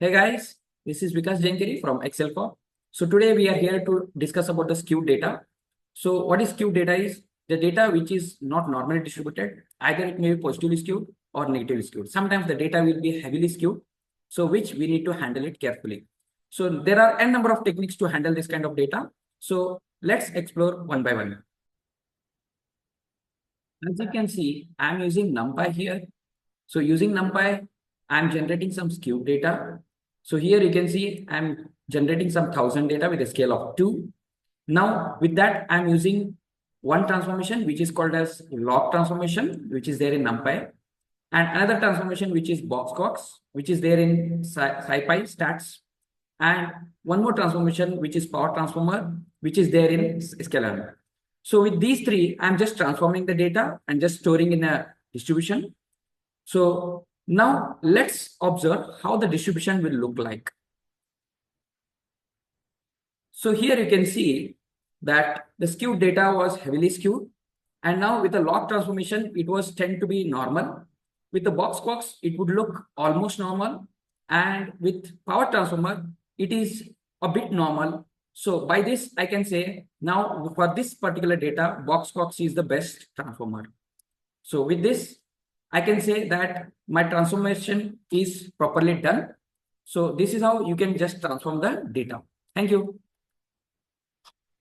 Hey guys, this is Vikas Jankari from XCEL Corp. So today we are here to discuss about the skewed data. So what is skewed data is the data which is not normally distributed. Either it may be positively skewed or negatively skewed. Sometimes the data will be heavily skewed, so which we need to handle it carefully. So there are n number of techniques to handle this kind of data. So let's explore one by one. As you can see, I'm using NumPy here. So using NumPy, I'm generating some skewed data. So here you can see I'm generating some 1000 data with a scale of 2. Now with that, I'm using one transformation, which is called as log transformation, which is there in NumPy, and another transformation, which is Box-Cox, which is there in SciPy stats, and one more transformation, which is power transformer, which is there in Skewness. So with these three, I'm just transforming the data and just storing in a distribution. So now let's observe how the distribution will look like. So here you can see that the skewed data was heavily skewed. And now with the log transformation, it was tend to be normal. With the Box-Cox, it would look almost normal. And with power transformer, it is a bit normal. So by this, I can say now for this particular data, Box-Cox is the best transformer. So with this, I can say that my transformation is properly done. So this is how you can just transform the data. Thank you.